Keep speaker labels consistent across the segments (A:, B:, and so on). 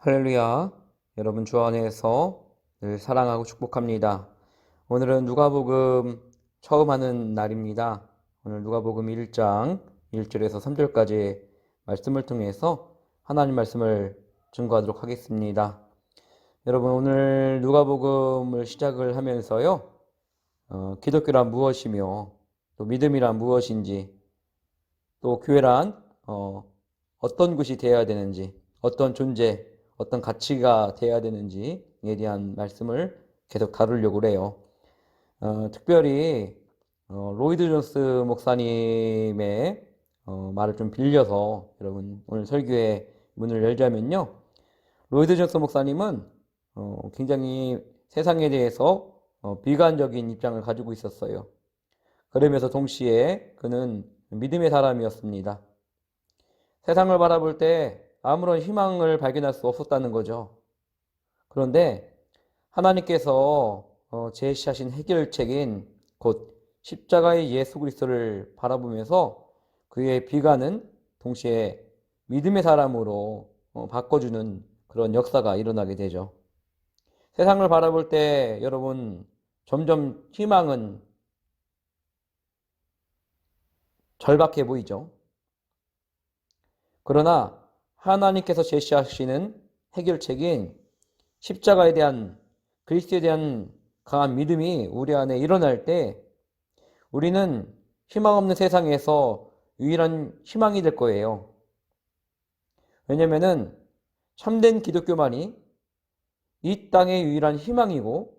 A: 할렐루야. 여러분 주 안에서 늘 사랑하고 축복합니다. 오늘은 누가복음 처음 하는 날입니다. 오늘 누가복음 1장 1절에서 3절까지 말씀을 통해서 하나님 말씀을 증거하도록 하겠습니다. 여러분 오늘 누가복음을 시작을 하면서요. 기독교란 무엇이며 또 믿음이란 무엇인지 또 교회란 어떤 것이 되어야 되는지 어떤 존재 어떤 가치가 되어야 되는지에 대한 말씀을 계속 다루려고 해요. 특별히 로이드 존스 목사님의 말을 좀 빌려서 여러분 오늘 설교의 문을 열자면요. 로이드 존스 목사님은 굉장히 세상에 대해서 비관적인 입장을 가지고 있었어요. 그러면서 동시에 그는 믿음의 사람이었습니다. 세상을 바라볼 때 아무런 희망을 발견할 수 없었다는 거죠. 그런데 하나님께서 제시하신 해결책인 곧 십자가의 예수 그리스도를 바라보면서 그의 비관은 동시에 믿음의 사람으로 바꿔주는 그런 역사가 일어나게 되죠. 세상을 바라볼 때 여러분 점점 희망은 절박해 보이죠. 그러나 하나님께서 제시하시는 해결책인 십자가에 대한 그리스도에 대한 강한 믿음이 우리 안에 일어날 때 우리는 희망 없는 세상에서 유일한 희망이 될 거예요. 왜냐면은 참된 기독교만이 이 땅의 유일한 희망이고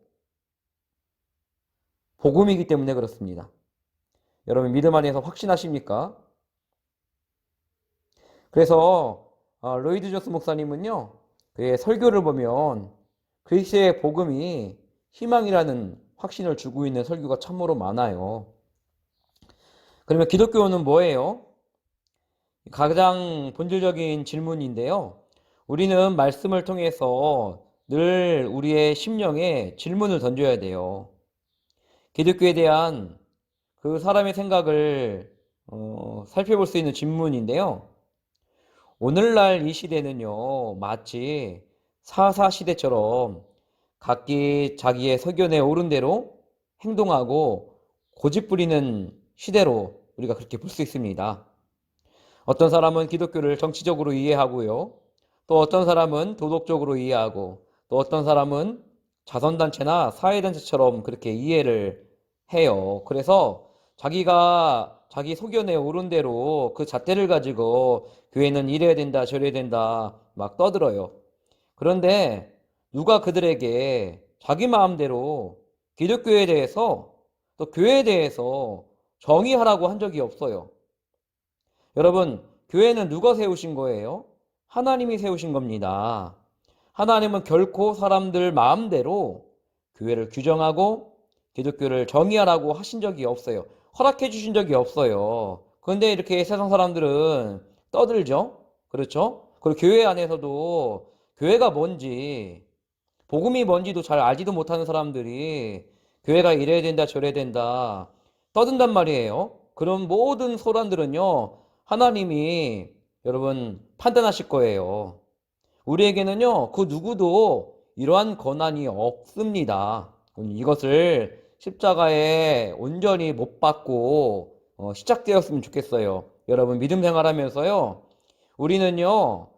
A: 복음이기 때문에 그렇습니다. 여러분 믿음 안에서 확신하십니까? 그래서 로이드 존스 목사님은요. 그의 설교를 보면 그리스도의 복음이 희망이라는 확신을 주고 있는 설교가 참으로 많아요. 그러면 기독교는 뭐예요? 가장 본질적인 질문인데요. 우리는 말씀을 통해서 늘 우리의 심령에 질문을 던져야 돼요. 기독교에 대한 그 사람의 생각을 살펴볼 수 있는 질문인데요. 오늘날 이 시대는요, 마치 사사 시대처럼 각기 자기의 석연에 오른 대로 행동하고 고집 부리는 시대로 우리가 그렇게 볼 수 있습니다. 어떤 사람은 기독교를 정치적으로 이해하고요. 또 어떤 사람은 도덕적으로 이해하고 또 어떤 사람은 자선단체나 사회단체처럼 그렇게 이해를 해요. 그래서 자기가 자기 소견에 오른 대로 그 잣대를 가지고 교회는 이래야 된다 저래야 된다 막 떠들어요. 그런데 누가 그들에게 자기 마음대로 기독교에 대해서 또 교회에 대해서 정의하라고 한 적이 없어요. 여러분, 교회는 누가 세우신 거예요? 하나님이 세우신 겁니다. 하나님은 결코 사람들 마음대로 교회를 규정하고 기독교를 정의하라고 하신 적이 없어요. 허락해 주신 적이 없어요. 그런데 이렇게 세상 사람들은 떠들죠? 그렇죠? 그리고 교회 안에서도 교회가 뭔지, 복음이 뭔지도 잘 알지도 못하는 사람들이 교회가 이래야 된다, 저래야 된다, 떠든단 말이에요. 그런 모든 소란들은요, 하나님이 여러분 판단하실 거예요. 우리에게는요, 그 누구도 이러한 권한이 없습니다. 이것을 십자가에 온전히 못 받고 시작되었으면 좋겠어요. 여러분 믿음 생활하면서요, 우리는요,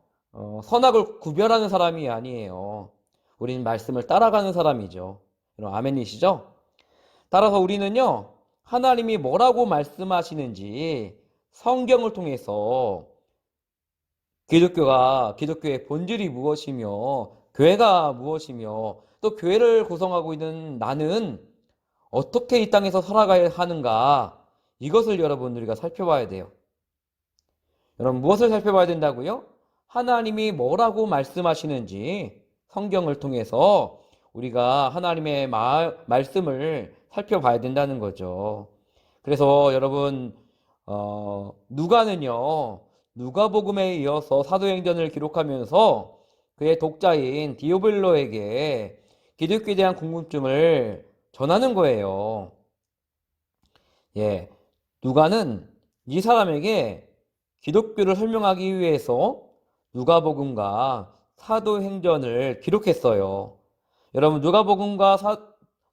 A: 선악을 구별하는 사람이 아니에요. 우리는 말씀을 따라가는 사람이죠. 여러분 아멘이시죠? 따라서 우리는요, 하나님이 뭐라고 말씀하시는지 성경을 통해서 기독교의 본질이 무엇이며, 교회가 무엇이며, 또 교회를 구성하고 있는 나는 어떻게 이 땅에서 살아가야 하는가, 이것을 여러분 우리가 살펴봐야 돼요. 여러분 무엇을 살펴봐야 된다고요? 하나님이 뭐라고 말씀하시는지 성경을 통해서 우리가 하나님의 말씀을 살펴봐야 된다는 거죠. 그래서 여러분 누가는요, 누가복음에 이어서 사도행전을 기록하면서 그의 독자인 디오빌로에게 기독교에 대한 궁금증을 전하는 거예요. 예, 누가는 이 사람에게 기독교를 설명하기 위해서 누가복음과 사도행전을 기록했어요. 여러분, 누가복음과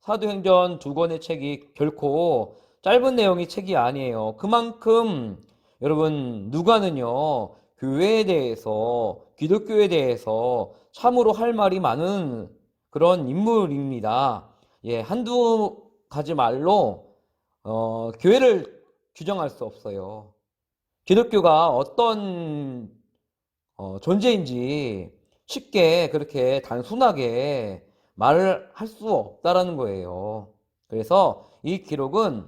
A: 사도행전 두 권의 책이 결코 짧은 내용의 책이 아니에요. 그만큼 여러분, 누가는요, 교회에 대해서, 기독교에 대해서 참으로 할 말이 많은 그런 인물입니다. 예, 한두 가지 말로 교회를 규정할 수 없어요. 기독교가 어떤 존재인지 쉽게 그렇게 단순하게 말을 할 수 없다라는 거예요. 그래서 이 기록은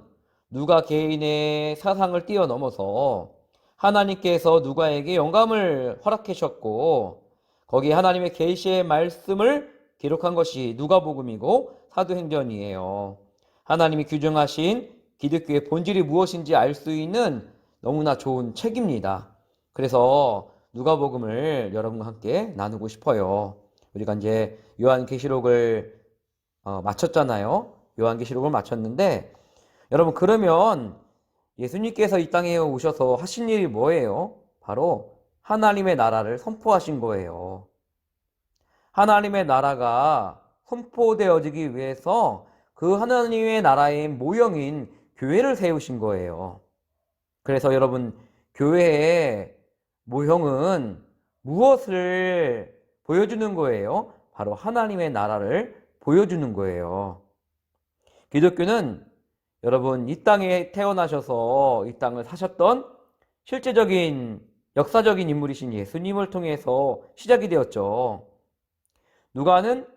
A: 누가 개인의 사상을 뛰어넘어서 하나님께서 누가에게 영감을 허락해 주셨고, 거기 하나님의 계시의 말씀을 기록한 것이 누가복음이고 사도행전이에요. 하나님이 규정하신 기독교의 본질이 무엇인지 알 수 있는 너무나 좋은 책입니다. 그래서 누가복음을 여러분과 함께 나누고 싶어요. 우리가 이제 요한계시록을 마쳤잖아요. 요한계시록을 마쳤는데, 여러분, 그러면 예수님께서 이 땅에 오셔서 하신 일이 뭐예요? 바로 하나님의 나라를 선포하신 거예요. 하나님의 나라가 선포되어지기 위해서 그 하나님의 나라의 모형인 교회를 세우신 거예요. 그래서 여러분, 교회의 모형은 무엇을 보여주는 거예요? 바로 하나님의 나라를 보여주는 거예요. 기독교는 여러분, 이 땅에 태어나셔서 이 땅을 사셨던 실제적인 역사적인 인물이신 예수님을 통해서 시작이 되었죠. 누가는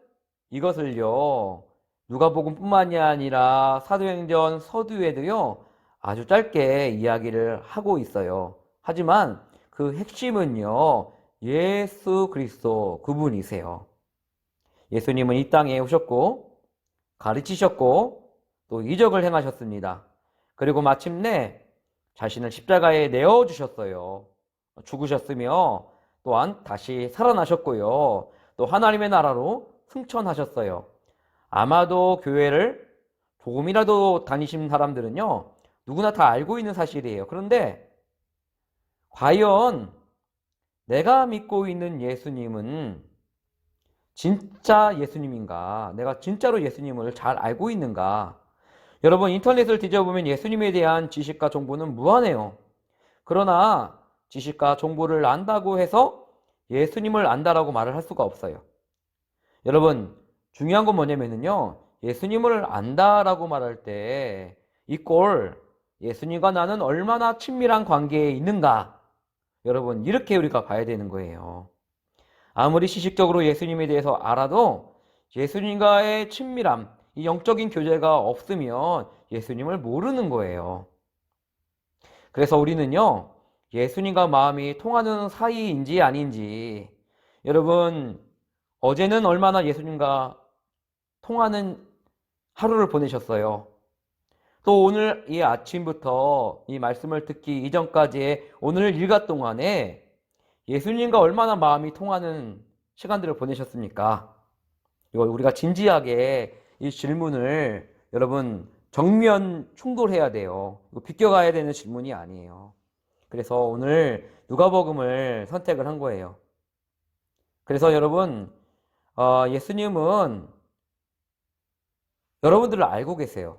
A: 이것을요, 누가복음뿐만이 아니라 사도행전 서두에도요, 아주 짧게 이야기를 하고 있어요. 하지만 그 핵심은요, 예수 그리스도 그분이세요. 예수님은 이 땅에 오셨고 가르치셨고 또 이적을 행하셨습니다. 그리고 마침내 자신을 십자가에 내어주셨어요. 죽으셨으며 또한 다시 살아나셨고요. 또 하나님의 나라로 승천하셨어요. 아마도 교회를 조금이라도 다니신 사람들은요, 누구나 다 알고 있는 사실이에요. 그런데 과연 내가 믿고 있는 예수님은 진짜 예수님인가? 내가 진짜로 예수님을 잘 알고 있는가? 여러분, 인터넷을 뒤져보면 예수님에 대한 지식과 정보는 무한해요. 그러나 지식과 정보를 안다고 해서 예수님을 안다라고 말을 할 수가 없어요. 여러분, 중요한 건 뭐냐면요, 예수님을 안다라고 말할 때 이 꼴 예수님과 나는 얼마나 친밀한 관계에 있는가, 여러분, 이렇게 우리가 봐야 되는 거예요. 아무리 지식적으로 예수님에 대해서 알아도 예수님과의 친밀함, 이 영적인 교제가 없으면 예수님을 모르는 거예요. 그래서 우리는요, 예수님과 마음이 통하는 사이인지 아닌지, 여러분, 어제는 얼마나 예수님과 통하는 하루를 보내셨어요. 또 오늘 이 아침부터 이 말씀을 듣기 이전까지의 오늘 일과 동안에 예수님과 얼마나 마음이 통하는 시간들을 보내셨습니까? 이거 우리가 진지하게 이 질문을 여러분 정면 충돌해야 돼요. 이거 비껴가야 되는 질문이 아니에요. 그래서 오늘 누가복음을 선택을 한 거예요. 그래서 여러분, 예수님은 여러분들을 알고 계세요.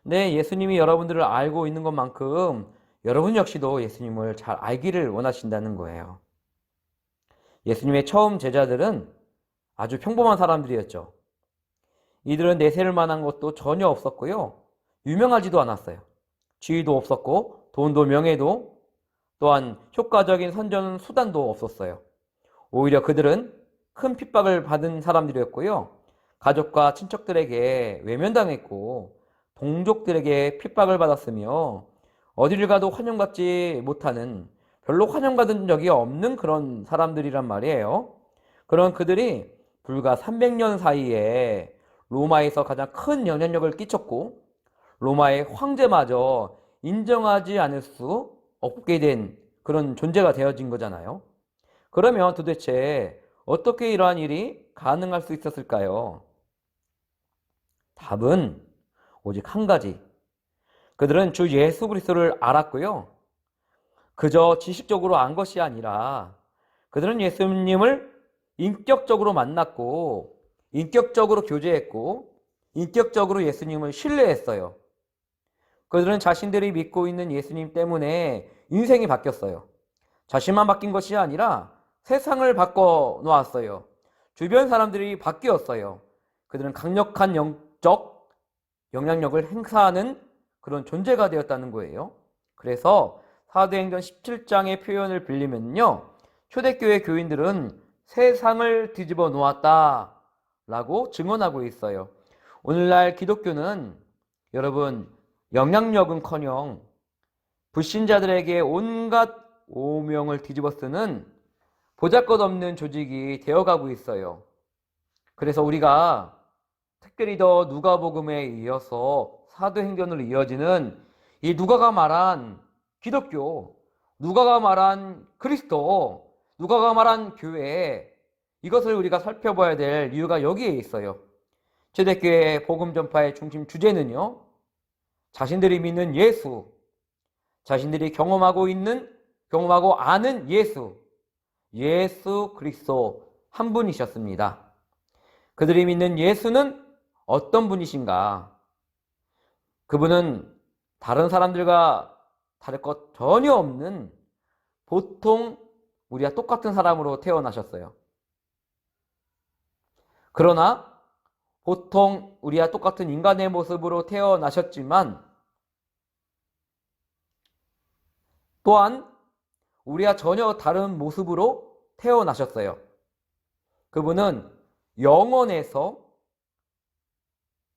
A: 네, 예수님이 여러분들을 알고 있는 것만큼 여러분 역시도 예수님을 잘 알기를 원하신다는 거예요. 예수님의 처음 제자들은 아주 평범한 사람들이었죠. 이들은 내세울 만한 것도 전혀 없었고요. 유명하지도 않았어요. 지위도 없었고 돈도 명예도 또한 효과적인 선전 수단도 없었어요. 오히려 그들은 큰 핍박을 받은 사람들이었고요. 가족과 친척들에게 외면당했고 동족들에게 핍박을 받았으며 어디를 가도 환영받지 못하는, 별로 환영받은 적이 없는 그런 사람들이란 말이에요. 그런 그들이 불과 300년 사이에 로마에서 가장 큰 영향력을 끼쳤고 로마의 황제마저 인정하지 않을 수 없게 된 그런 존재가 되어진 거잖아요. 그러면 도대체 어떻게 이러한 일이 가능할 수 있었을까요? 답은 오직 한 가지. 그들은 주 예수 그리스도를 알았고요. 그저 지식적으로 안 것이 아니라 그들은 예수님을 인격적으로 만났고 인격적으로 교제했고 인격적으로 예수님을 신뢰했어요. 그들은 자신들이 믿고 있는 예수님 때문에 인생이 바뀌었어요. 자신만 바뀐 것이 아니라 세상을 바꿔놓았어요. 주변 사람들이 바뀌었어요. 그들은 강력한 영적 영향력을 행사하는 그런 존재가 되었다는 거예요. 그래서 사도행전 17장의 표현을 빌리면요, 초대교회 교인들은 세상을 뒤집어 놓았다 라고 증언하고 있어요. 오늘날 기독교는 여러분 영향력은커녕 불신자들에게 온갖 오명을 뒤집어 쓰는 보잘것없는 조직이 되어가고 있어요. 그래서 우리가 특별히 더 누가복음에 이어서 사도행전으로 이어지는 이 누가가 말한 기독교, 누가가 말한 그리스도, 누가가 말한 교회, 이것을 우리가 살펴봐야 될 이유가 여기에 있어요. 초대교회 복음 전파의 중심 주제는요, 자신들이 믿는 예수, 자신들이 경험하고 아는 예수 그리스도 한 분이셨습니다. 그들이 믿는 예수는 어떤 분이신가? 그분은 다른 사람들과 다를 것 전혀 없는 보통 우리와 똑같은 사람으로 태어나셨어요. 그러나 보통 우리와 똑같은 인간의 모습으로 태어나셨지만 또한 우리와 전혀 다른 모습으로 태어나셨어요. 그분은 영원에서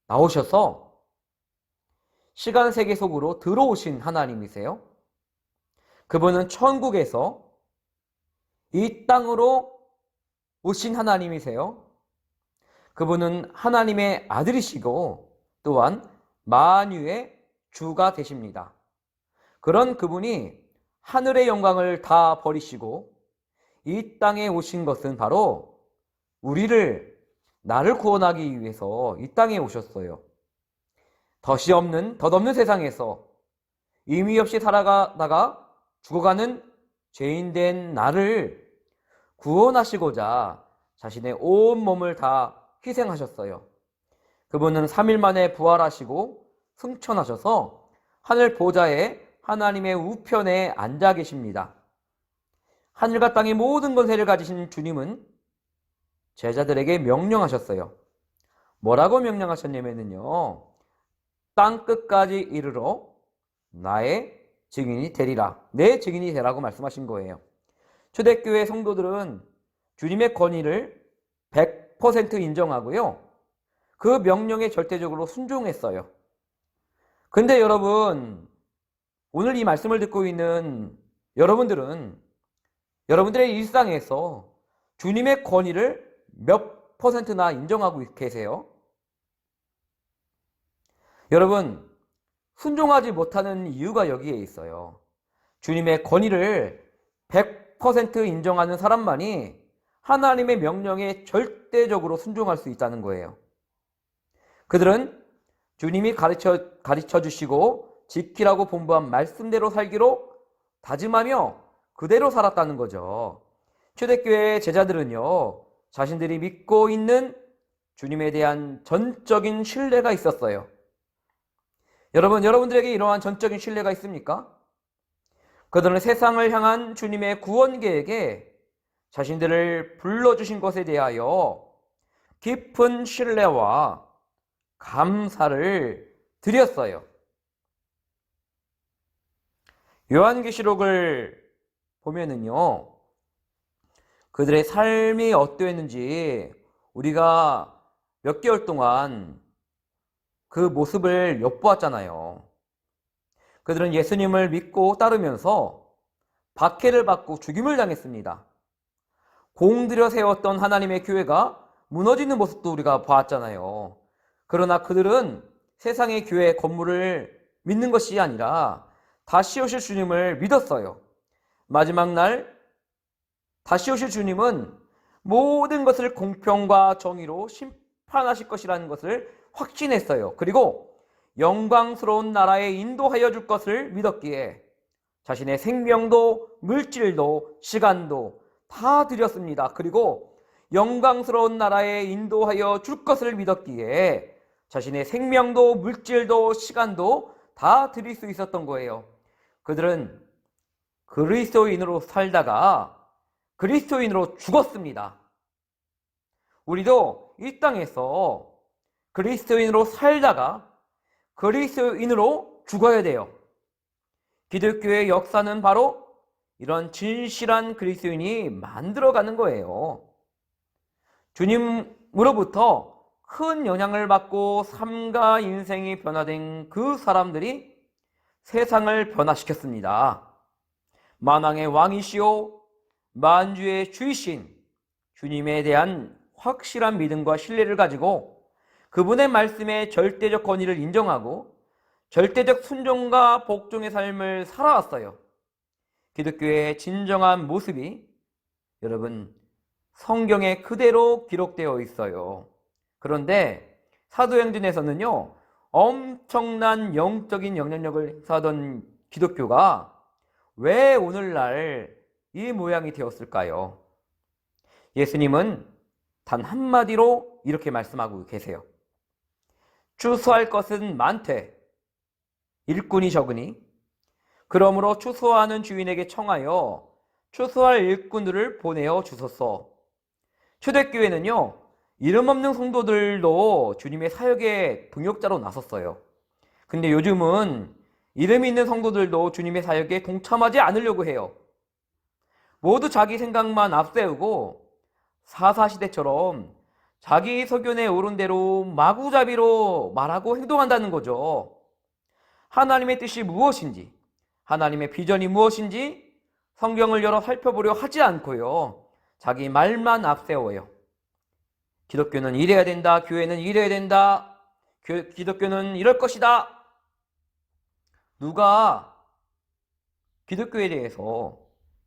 A: 나오셔서 시간 세계 속으로 들어오신 하나님이세요. 그분은 천국에서 이 땅으로 오신 하나님이세요. 그분은 하나님의 아들이시고 또한 만유의 주가 되십니다. 그런 그분이 하늘의 영광을 다 버리시고 이 땅에 오신 것은 바로 나를 구원하기 위해서 이 땅에 오셨어요. 덧없는 세상에서 의미 없이 살아가다가 죽어가는 죄인된 나를 구원하시고자 자신의 온 몸을 다 희생하셨어요. 그분은 3일 만에 부활하시고 승천하셔서 하늘 보좌에 하나님의 우편에 앉아 계십니다. 하늘과 땅의 모든 권세를 가지신 주님은 제자들에게 명령하셨어요. 뭐라고 명령하셨냐면요, 땅 끝까지 이르러 나의 증인이 되리라. 내 증인이 되라고 말씀하신 거예요. 초대교회 성도들은 주님의 권위를 100% 인정하고요, 그 명령에 절대적으로 순종했어요. 근데 여러분, 오늘 이 말씀을 듣고 있는 여러분들의 일상에서 주님의 권위를 몇 %나 인정하고 계세요? 여러분, 순종하지 못하는 이유가 여기에 있어요. 주님의 권위를 100% 인정하는 사람만이 하나님의 명령에 절대적으로 순종할 수 있다는 거예요. 그들은 주님이 가르쳐 주시고 지키라고 본부한 말씀대로 살기로 다짐하며 그대로 살았다는 거죠. 초대교회의 제자들은요, 자신들이 믿고 있는 주님에 대한 전적인 신뢰가 있었어요. 여러분들에게 이러한 전적인 신뢰가 있습니까? 그들은 세상을 향한 주님의 구원 계획에 자신들을 불러주신 것에 대하여 깊은 신뢰와 감사를 드렸어요. 요한계시록을 보면은요, 그들의 삶이 어떠했는지 우리가 몇 개월 동안 그 모습을 엿보았잖아요. 그들은 예수님을 믿고 따르면서 박해를 받고 죽임을 당했습니다. 공들여 세웠던 하나님의 교회가 무너지는 모습도 우리가 보았잖아요. 그러나 그들은 세상의 교회 건물을 믿는 것이 아니라 다시 오실 주님을 믿었어요. 마지막 날 다시 오실 주님은 모든 것을 공평과 정의로 심판하실 것이라는 것을 확신했어요. 그리고 영광스러운 나라에 인도하여 줄 것을 믿었기에 자신의 생명도 물질도 시간도 다 드렸습니다. 그리고 영광스러운 나라에 인도하여 줄 것을 믿었기에 자신의 생명도 물질도 시간도 다 드릴 수 있었던 거예요. 그들은 그리스도인으로 살다가 그리스도인으로 죽었습니다. 우리도 이 땅에서 그리스도인으로 살다가 그리스도인으로 죽어야 돼요. 기독교의 역사는 바로 이런 진실한 그리스도인이 만들어가는 거예요. 주님으로부터 큰 영향을 받고 삶과 인생이 변화된 그 사람들이 세상을 변화시켰습니다. 만왕의 왕이시오 만주의 주이신 주님에 대한 확실한 믿음과 신뢰를 가지고 그분의 말씀에 절대적 권위를 인정하고 절대적 순종과 복종의 삶을 살아왔어요. 기독교의 진정한 모습이 여러분 성경에 그대로 기록되어 있어요. 그런데 사도행전에서는요, 엄청난 영적인 영향력을 행사하던 기독교가 왜 오늘날 이 모양이 되었을까요? 예수님은 단 한마디로 이렇게 말씀하고 계세요. 추수할 것은 많되 일꾼이 적으니 그러므로 추수하는 주인에게 청하여 추수할 일꾼들을 보내어 주소서. 초대교회는요, 이름 없는 성도들도 주님의 사역에 동역자로 나섰어요. 근데 요즘은 이름 있는 성도들도 주님의 사역에 동참하지 않으려고 해요. 모두 자기 생각만 앞세우고 사사시대처럼 자기 소견에 오른 대로 마구잡이로 말하고 행동한다는 거죠. 하나님의 뜻이 무엇인지, 하나님의 비전이 무엇인지 성경을 열어 살펴보려 하지 않고요, 자기 말만 앞세워요. 기독교는 이래야 된다, 교회는 이래야 된다, 기독교는 이럴 것이다. 누가 기독교에 대해서,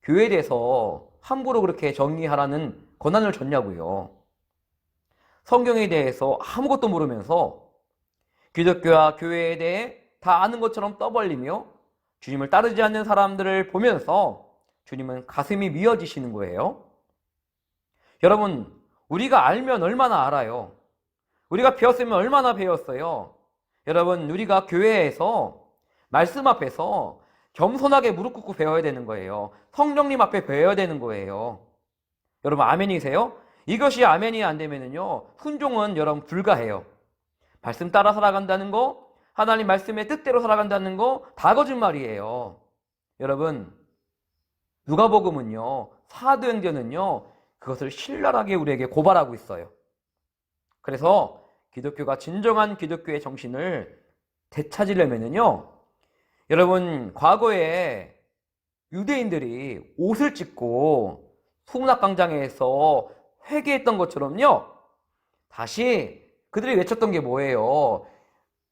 A: 교회에 대해서 함부로 그렇게 정의하라는 권한을 줬냐고요. 성경에 대해서 아무것도 모르면서 기독교와 교회에 대해 다 아는 것처럼 떠벌리며 주님을 따르지 않는 사람들을 보면서 주님은 가슴이 미어지시는 거예요. 여러분, 우리가 알면 얼마나 알아요? 우리가 배웠으면 얼마나 배웠어요? 여러분, 우리가 교회에서 말씀 앞에서 겸손하게 무릎 꿇고 배워야 되는 거예요. 성령님 앞에 배워야 되는 거예요. 여러분, 아멘이세요? 이것이 아멘이 안 되면은요, 순종은 여러분 불가해요. 말씀 따라 살아간다는 거, 하나님 말씀의 뜻대로 살아간다는 거 다 거짓말이에요. 여러분, 누가복음은요, 사도행전은요, 그것을 신랄하게 우리에게 고발하고 있어요. 그래서 기독교가 진정한 기독교의 정신을 되찾으려면은요, 여러분, 과거에 유대인들이 옷을 찢고 수문학광장에서 회개했던 것처럼요, 다시 그들이 외쳤던 게 뭐예요?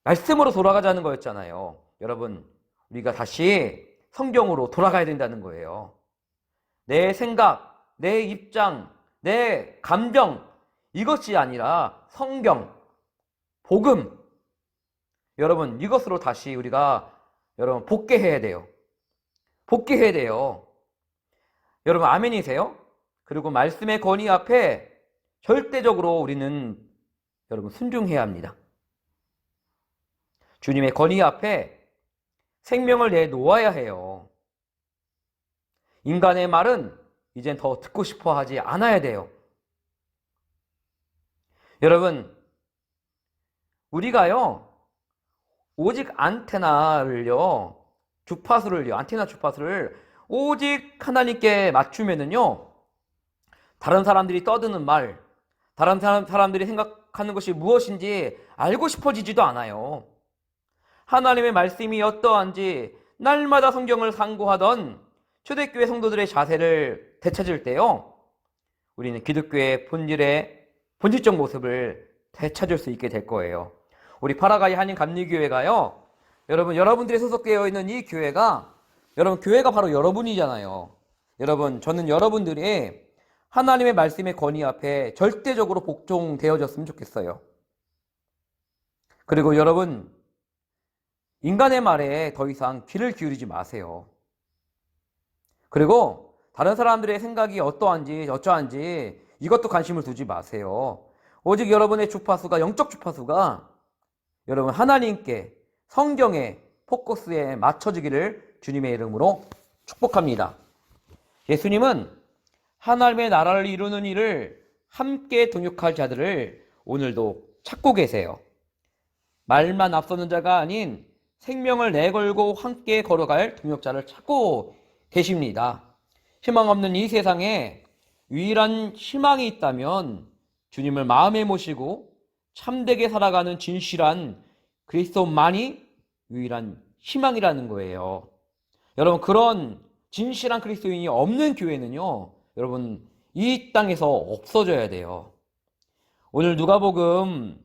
A: 말씀으로 돌아가자는 거였잖아요. 여러분, 우리가 다시 성경으로 돌아가야 된다는 거예요. 내 생각, 내 입장, 내 감정, 이것이 아니라 성경, 복음, 여러분, 이것으로 다시 우리가 여러분 복귀해야 돼요. 복귀해야 돼요. 여러분, 아멘이세요? 그리고 말씀의 권위 앞에 절대적으로 우리는 여러분 순종해야 합니다. 주님의 권위 앞에 생명을 내놓아야 해요. 인간의 말은 이젠 더 듣고 싶어 하지 않아야 돼요. 여러분, 우리가요, 오직 안테나를요, 안테나 주파수를 오직 하나님께 맞추면은요, 다른 사람들이 떠드는 말, 다른 사람들이 생각하는 것이 무엇인지 알고 싶어지지도 않아요. 하나님의 말씀이 어떠한지 날마다 성경을 상고하던 초대교회 성도들의 자세를 되찾을 때요, 우리는 기독교의 본질적 모습을 되찾을 수 있게 될 거예요. 우리 파라가이 한인 감리교회가요, 여러분들이 소속되어 있는 이 교회가, 여러분, 교회가 바로 여러분이잖아요. 여러분, 저는 여러분들이 하나님의 말씀의 권위 앞에 절대적으로 복종되어졌으면 좋겠어요. 그리고 여러분, 인간의 말에 더 이상 귀를 기울이지 마세요. 그리고 다른 사람들의 생각이 어떠한지 어쩌한지 이것도 관심을 두지 마세요. 오직 여러분의 주파수가, 영적 주파수가 여러분 하나님께, 성경에, 포커스에 맞춰지기를 주님의 이름으로 축복합니다. 예수님은 하나님의 나라를 이루는 일을 함께 동역할 자들을 오늘도 찾고 계세요. 말만 앞서는 자가 아닌 생명을 내걸고 함께 걸어갈 동역자를 찾고 계십니다. 희망 없는 이 세상에 유일한 희망이 있다면 주님을 마음에 모시고 참되게 살아가는 진실한 그리스도만이 유일한 희망이라는 거예요. 여러분, 그런 진실한 그리스도인이 없는 교회는요, 여러분 이 땅에서 없어져야 돼요. 오늘 누가복음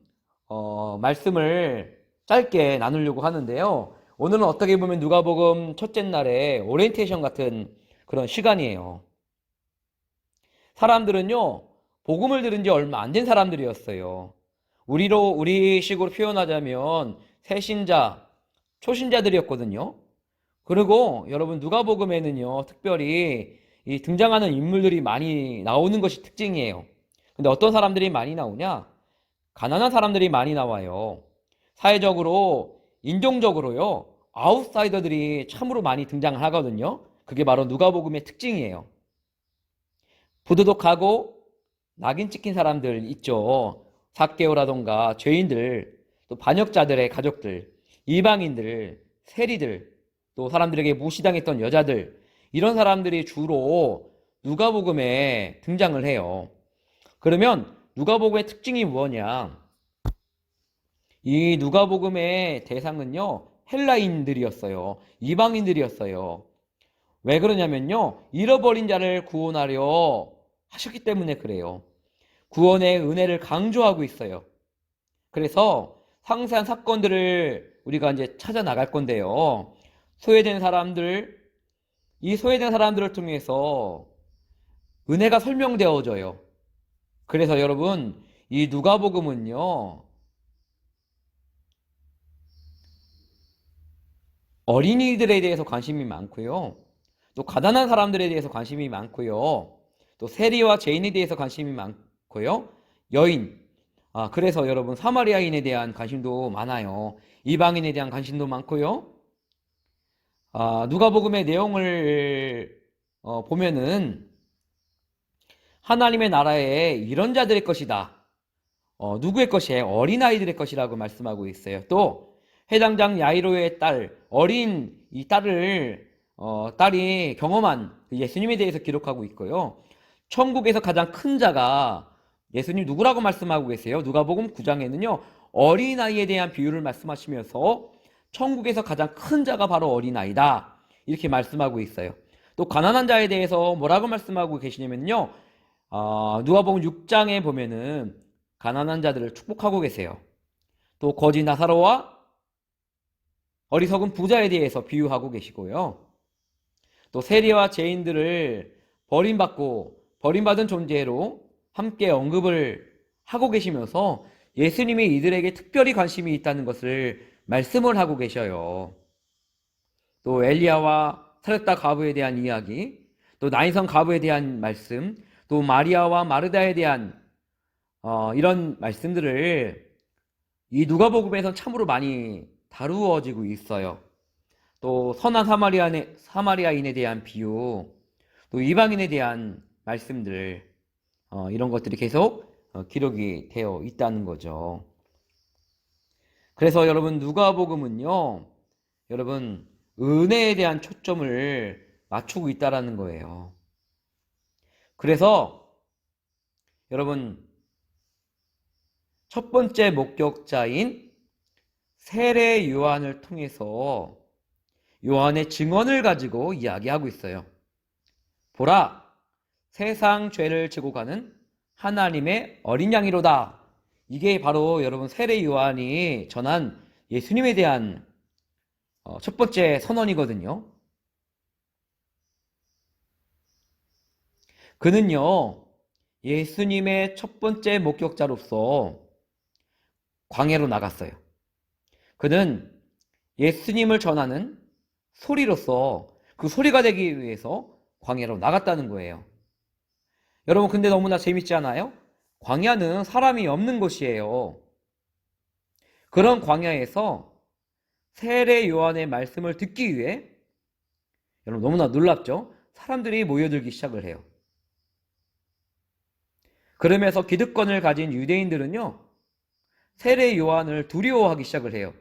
A: 말씀을 짧게 나누려고 하는데요. 오늘은 어떻게 보면 누가복음 첫째 날에 오리엔테이션 같은 그런 시간이에요. 사람들은요, 복음을 들은 지 얼마 안 된 사람들이었어요. 우리식으로 표현하자면 새신자, 초신자들이었거든요. 그리고 여러분 누가복음에는요, 특별히 이 등장하는 인물들이 많이 나오는 것이 특징이에요. 근데 어떤 사람들이 많이 나오냐? 가난한 사람들이 많이 나와요. 사회적으로, 인종적으로요, 아웃사이더들이 참으로 많이 등장하거든요. 그게 바로 누가복음의 특징이에요. 부도덕하고 낙인 찍힌 사람들 있죠. 삭개오라던가 죄인들, 또 반역자들의 가족들, 이방인들, 세리들, 또 사람들에게 무시당했던 여자들, 이런 사람들이 주로 누가복음에 등장을 해요. 그러면 누가복음의 특징이 뭐냐? 이 누가복음의 대상은요, 헬라인들이었어요. 이방인들이었어요. 왜 그러냐면요, 잃어버린 자를 구원하려 하셨기 때문에 그래요. 구원의 은혜를 강조하고 있어요. 그래서 상세한 사건들을 우리가 이제 찾아 나갈 건데요. 소외된 사람들, 이 소외된 사람들을 통해서 은혜가 설명되어져요. 그래서 여러분, 이 누가복음은요, 어린이들에 대해서 관심이 많고요. 또 가난한 사람들에 대해서 관심이 많고요. 또 세리와 죄인에 대해서 관심이 많고요. 여인, 그래서 여러분 사마리아인에 대한 관심도 많아요. 이방인에 대한 관심도 많고요. 누가복음의 내용을 보면은 하나님의 나라에 이런 자들의 것이다. 누구의 것이에요? 어린아이들의 것이라고 말씀하고 있어요. 또 해당장 야이로의 딸, 어린 이 딸이 경험한 예수님에 대해서 기록하고 있고요. 천국에서 가장 큰 자가 예수님 누구라고 말씀하고 계세요? 누가복음 9장에는요. 어린아이에 대한 비유를 말씀하시면서 천국에서 가장 큰 자가 바로 어린아이다. 이렇게 말씀하고 있어요. 또 가난한 자에 대해서 뭐라고 말씀하고 계시냐면요. 누가복음 6장에 보면은 가난한 자들을 축복하고 계세요. 또 거지 나사로와 어리석은 부자에 대해서 비유하고 계시고요. 또 세리와 죄인들을 버림받은 존재로 함께 언급을 하고 계시면서 예수님이 이들에게 특별히 관심이 있다는 것을 말씀을 하고 계셔요. 또 엘리야와 사렙다 과부에 대한 이야기, 또 나인성 과부에 대한 말씀, 또 마리아와 마르다에 대한 이런 말씀들을 이 누가복음에서 참으로 많이 다루어지고 있어요. 또 선한 사마리아인에 대한 비유, 또 이방인에 대한 말씀들, 이런 것들이 계속 기록이 되어 있다는 거죠. 그래서 여러분 누가복음은요, 여러분 은혜에 대한 초점을 맞추고 있다라는 거예요. 그래서 여러분 첫 번째 목격자인 세례 요한을 통해서 요한의 증언을 가지고 이야기하고 있어요. 보라, 세상 죄를 지고 가는 하나님의 어린 양이로다. 이게 바로 여러분 세례 요한이 전한 예수님에 대한 첫 번째 선언이거든요. 그는요, 예수님의 첫 번째 목격자로서 광야로 나갔어요. 그는 예수님을 전하는 소리로서 그 소리가 되기 위해서 광야로 나갔다는 거예요. 여러분, 근데 너무나 재밌지 않아요? 광야는 사람이 없는 곳이에요. 그런 광야에서 세례 요한의 말씀을 듣기 위해, 여러분 너무나 놀랍죠? 사람들이 모여들기 시작을 해요. 그러면서 기득권을 가진 유대인들은요, 세례 요한을 두려워하기 시작을 해요.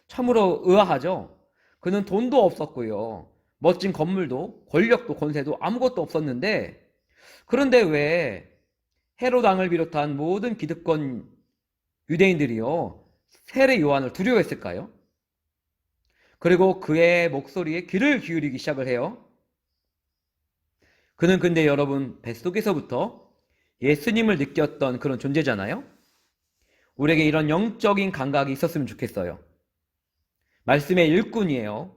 A: 참으로 의아하죠? 그는 돈도 없었고요. 멋진 건물도, 권력도, 권세도 아무것도 없었는데, 그런데 왜 헤롯 왕을 비롯한 모든 기득권 유대인들이요, 세례 요한을 두려워했을까요? 그리고 그의 목소리에 귀를 기울이기 시작을 해요. 그는 근데 여러분, 뱃속에서부터 예수님을 느꼈던 그런 존재잖아요? 우리에게 이런 영적인 감각이 있었으면 좋겠어요. 말씀의 일꾼이에요.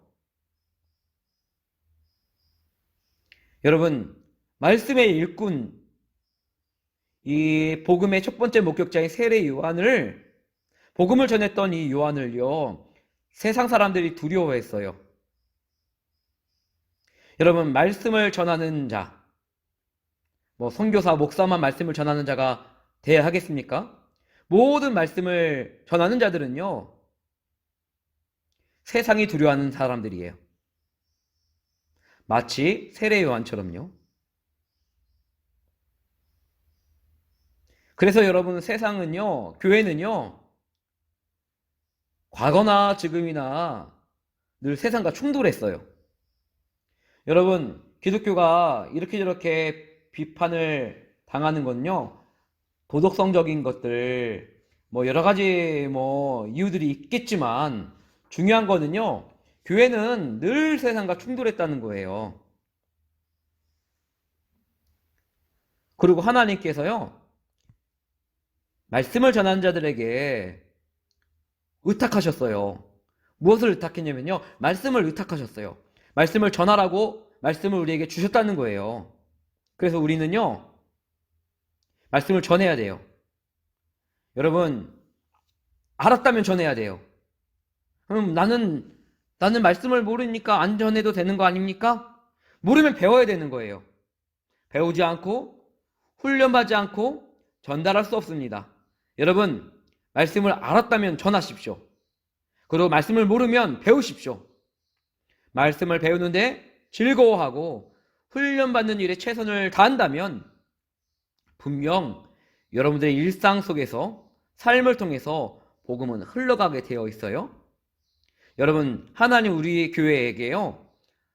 A: 여러분, 말씀의 일꾼, 이 복음의 첫 번째 목격자인 세례 요한을, 복음을 전했던 이 요한을요, 세상 사람들이 두려워했어요. 여러분, 말씀을 전하는 자, 선교사, 목사만 말씀을 전하는 자가 돼야 하겠습니까? 모든 말씀을 전하는 자들은요, 세상이 두려워하는 사람들이에요. 마치 세례 요한처럼요. 그래서 여러분, 세상은요, 교회는요, 과거나 지금이나 늘 세상과 충돌했어요. 여러분, 기독교가 이렇게 저렇게 비판을 당하는 건요, 도덕성적인 것들, 여러 가지 이유들이 있겠지만, 중요한 거는요, 교회는 늘 세상과 충돌했다는 거예요. 그리고 하나님께서요, 말씀을 전하는 자들에게 의탁하셨어요. 무엇을 의탁했냐면요, 말씀을 의탁하셨어요. 말씀을 전하라고 말씀을 우리에게 주셨다는 거예요. 그래서 우리는요, 말씀을 전해야 돼요. 여러분, 알았다면 전해야 돼요. 그럼 나는 말씀을 모르니까 안 전해도 되는 거 아닙니까? 모르면 배워야 되는 거예요. 배우지 않고 훈련받지 않고 전달할 수 없습니다. 여러분, 말씀을 알았다면 전하십시오. 그리고 말씀을 모르면 배우십시오. 말씀을 배우는데 즐거워하고 훈련받는 일에 최선을 다한다면 분명 여러분들의 일상 속에서, 삶을 통해서 복음은 흘러가게 되어 있어요. 여러분, 하나님 우리 교회에게요,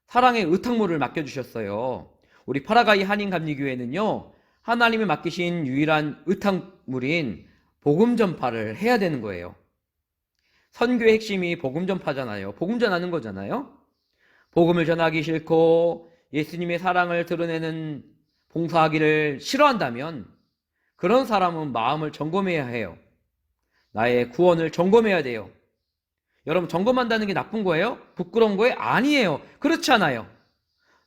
A: 사랑의 의탁물을 맡겨주셨어요. 우리 파라가이 한인감리교회는요, 하나님이 맡기신 유일한 의탁물인 복음 전파를 해야 되는 거예요. 선교의 핵심이 복음 전파잖아요. 복음 전하는 거잖아요. 복음을 전하기 싫고 예수님의 사랑을 드러내는 봉사하기를 싫어한다면 그런 사람은 마음을 점검해야 해요. 나의 구원을 점검해야 돼요. 여러분, 점검한다는 게 나쁜 거예요? 부끄러운 거예요? 아니에요. 그렇지 않아요.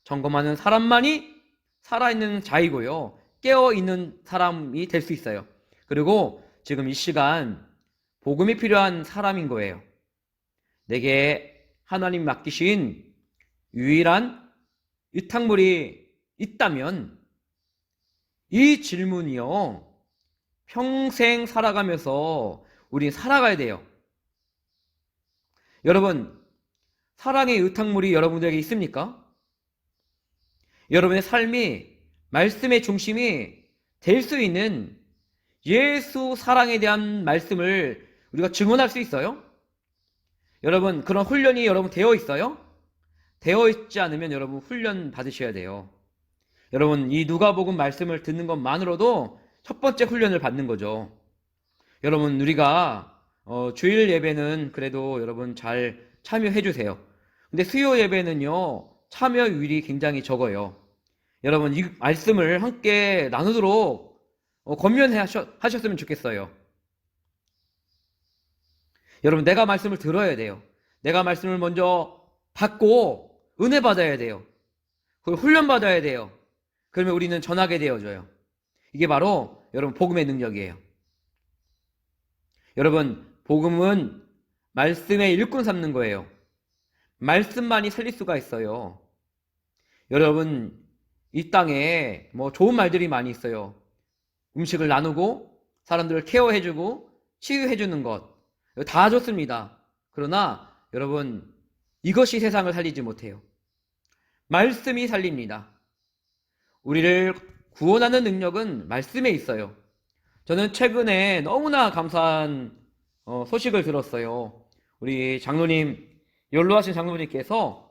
A: 점검하는 사람만이 살아있는 자이고요, 깨어있는 사람이 될 수 있어요. 그리고 지금 이 시간 복음이 필요한 사람인 거예요. 내게 하나님 맡기신 유일한 의탁물이 있다면 이 질문이요, 평생 살아가면서 우리 살아가야 돼요. 여러분, 사랑의 의탁물이 여러분들에게 있습니까? 여러분의 삶이 말씀의 중심이 될 수 있는 예수 사랑에 대한 말씀을 우리가 증언할 수 있어요? 여러분, 그런 훈련이 여러분 되어 있어요? 되어 있지 않으면 여러분 훈련 받으셔야 돼요. 여러분, 이 누가복음 말씀을 듣는 것만으로도 첫 번째 훈련을 받는 거죠. 여러분, 우리가 주일 예배는 그래도 여러분 잘 참여해 주세요. 근데 수요 예배는요, 참여율이 굉장히 적어요. 여러분, 이 말씀을 함께 나누도록 권면하셨으면 좋겠어요. 여러분, 내가 말씀을 들어야 돼요. 내가 말씀을 먼저 받고 은혜 받아야 돼요. 그리고 훈련 받아야 돼요. 그러면 우리는 전하게 되어져요. 이게 바로 여러분 복음의 능력이에요. 여러분, 복음은 말씀의 일꾼 삼는 거예요. 말씀만이 살릴 수가 있어요. 여러분, 이 땅에 뭐 좋은 말들이 많이 있어요. 음식을 나누고 사람들을 케어해주고 치유해주는 것 다 좋습니다. 그러나 여러분 이것이 세상을 살리지 못해요. 말씀이 살립니다. 우리를 구원하는 능력은 말씀에 있어요. 저는 최근에 너무나 감사한 소식을 들었어요. 우리 장로님, 연로하신 장로님께서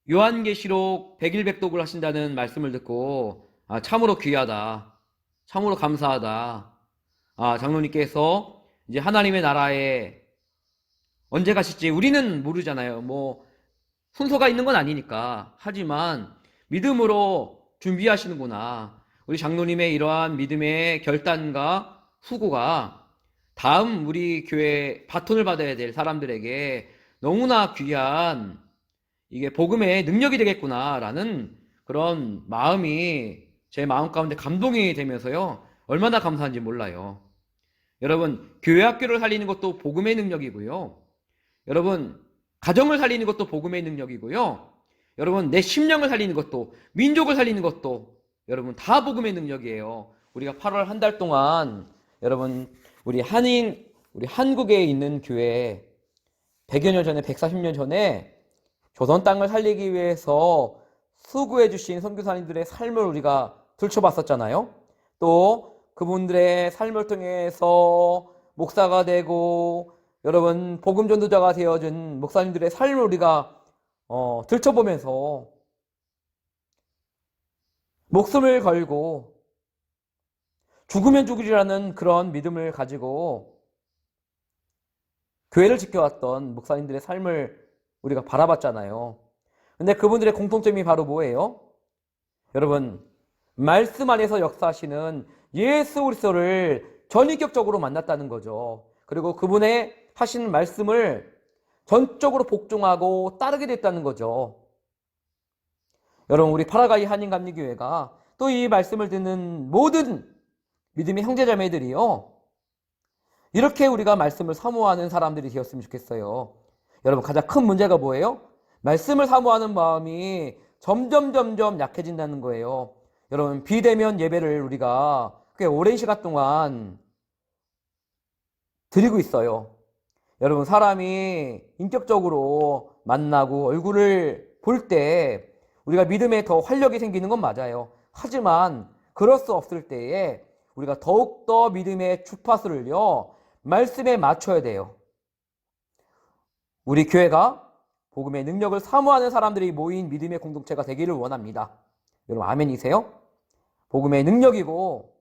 A: 요한계시록 100일100독을 하신다는 말씀을 듣고 참으로 귀하다. 참으로 감사하다. 장로님께서 이제 하나님의 나라에 언제 가실지 우리는 모르잖아요. 뭐 순서가 있는 건 아니니까. 하지만 믿음으로 준비하시는구나. 우리 장로님의 이러한 믿음의 결단과 수고가 다음 우리 교회 바톤을 받아야 될 사람들에게 너무나 귀한 이게 복음의 능력이 되겠구나라는 그런 마음이 제 마음 가운데 감동이 되면서요. 얼마나 감사한지 몰라요. 여러분, 교회 학교를 살리는 것도 복음의 능력이고요. 여러분, 가정을 살리는 것도 복음의 능력이고요. 여러분, 내 심령을 살리는 것도, 민족을 살리는 것도 여러분 다 복음의 능력이에요. 우리가 8월 한 달 동안 여러분 우리 한국에 있는 교회 100여 년 전에 140년 전에 조선 땅을 살리기 위해서 수고해 주신 선교사님들의 삶을 우리가 들춰봤었잖아요. 또 그분들의 삶을 통해서 목사가 되고 여러분 복음 전도자가 되어준 목사님들의 삶을 우리가 들춰보면서 목숨을 걸고 죽으면 죽으리라는 그런 믿음을 가지고 교회를 지켜왔던 목사님들의 삶을 우리가 바라봤잖아요. 근데 그분들의 공통점이 바로 뭐예요? 여러분, 말씀 안에서 역사하시는 예수 그리스도를 전인격적으로 만났다는 거죠. 그리고 그분의 하시는 말씀을 전적으로 복종하고 따르게 됐다는 거죠. 여러분, 우리 파라가이 한인감리교회가 또 이 말씀을 듣는 모든 믿음의 형제자매들이요, 이렇게 우리가 말씀을 사모하는 사람들이 되었으면 좋겠어요. 여러분, 가장 큰 문제가 뭐예요? 말씀을 사모하는 마음이 점점 약해진다는 거예요. 여러분, 비대면 예배를 우리가 꽤 오랜 시간 동안 드리고 있어요. 여러분, 사람이 인격적으로 만나고 얼굴을 볼 때 우리가 믿음에 더 활력이 생기는 건 맞아요. 하지만 그럴 수 없을 때에 우리가 더욱더 믿음의 주파수를요, 말씀에 맞춰야 돼요. 우리 교회가 복음의 능력을 사모하는 사람들이 모인 믿음의 공동체가 되기를 원합니다. 여러분, 아멘이세요? 복음의 능력이고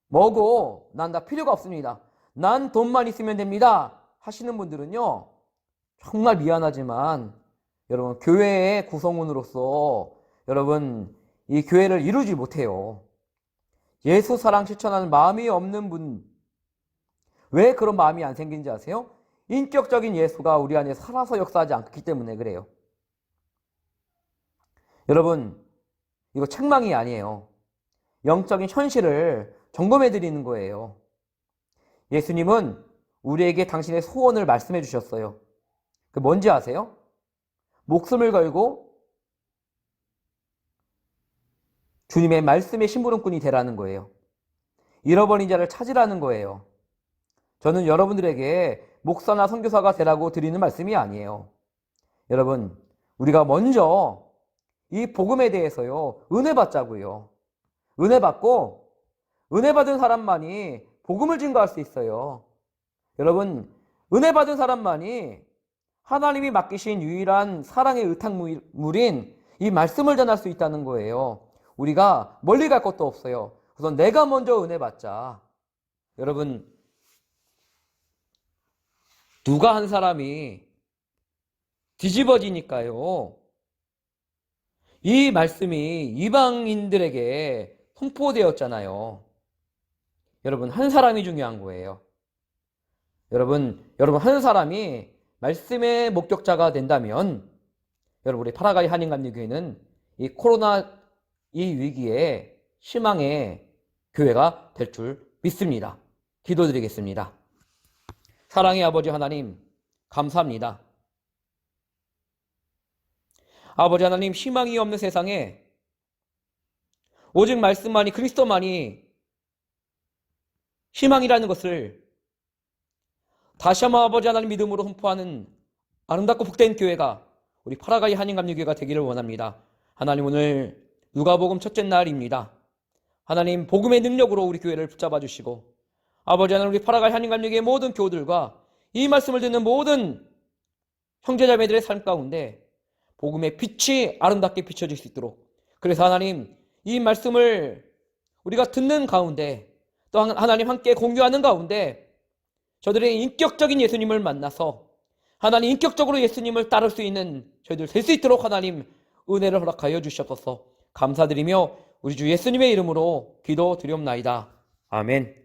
A: 뭐고 난 다 필요가 없습니다. 난 돈만 있으면 됩니다 하시는 분들은요, 정말 미안하지만 여러분, 교회의 구성원으로서 여러분 이 교회를 이루지 못해요. 예수 사랑 실천하는 마음이 없는 분, 왜 그런 마음이 안 생긴지 아세요? 인격적인 예수가 우리 안에 살아서 역사하지 않기 때문에 그래요. 여러분, 이거 책망이 아니에요. 영적인 현실을 점검해 드리는 거예요. 예수님은 우리에게 당신의 소원을 말씀해 주셨어요. 그 뭔지 아세요? 목숨을 걸고 주님의 말씀의 심부름꾼이 되라는 거예요. 잃어버린 자를 찾으라는 거예요. 저는 여러분들에게 목사나 선교사가 되라고 드리는 말씀이 아니에요. 여러분, 우리가 먼저 이 복음에 대해서요, 은혜 받자고요. 은혜 받고 은혜 받은 사람만이 복음을 증거할 수 있어요. 여러분, 은혜 받은 사람만이 하나님이 맡기신 유일한 사랑의 의탁물인 이 말씀을 전할 수 있다는 거예요. 우리가 멀리 갈 것도 없어요. 우선 내가 먼저 은혜 받자. 여러분, 누가 한 사람이 뒤집어지니까요, 이 말씀이 이방인들에게 선포되었잖아요. 여러분, 한 사람이 중요한 거예요. 여러분 한 사람이 말씀의 목격자가 된다면, 여러분, 우리 파라가이 한인감리교회는 이 코로나 이 위기에 희망의 교회가 될 줄 믿습니다. 기도드리겠습니다. 사랑의 아버지 하나님, 감사합니다. 아버지 하나님, 희망이 없는 세상에 오직 말씀만이, 그리스도만이 희망이라는 것을 다시 한번 아버지 하나님 믿음으로 선포하는 아름답고 복된 교회가 우리 파라가이 한인감리교회가 되기를 원합니다. 하나님, 오늘 누가복음 첫째 날입니다. 하나님, 복음의 능력으로 우리 교회를 붙잡아 주시고 아버지 하나님, 우리 파라가이 한인감리교회 모든 교우들과 이 말씀을 듣는 모든 형제자매들의 삶 가운데 복음의 빛이 아름답게 비춰질 수 있도록, 그래서 하나님, 이 말씀을 우리가 듣는 가운데 또 하나님 함께 공유하는 가운데 저들의 인격적인 예수님을 만나서 하나님 인격적으로 예수님을 따를 수 있는 저희들 될 수 있도록 하나님 은혜를 허락하여 주시옵소서. 감사드리며 우리 주 예수님의 이름으로 기도드리옵나이다. 아멘.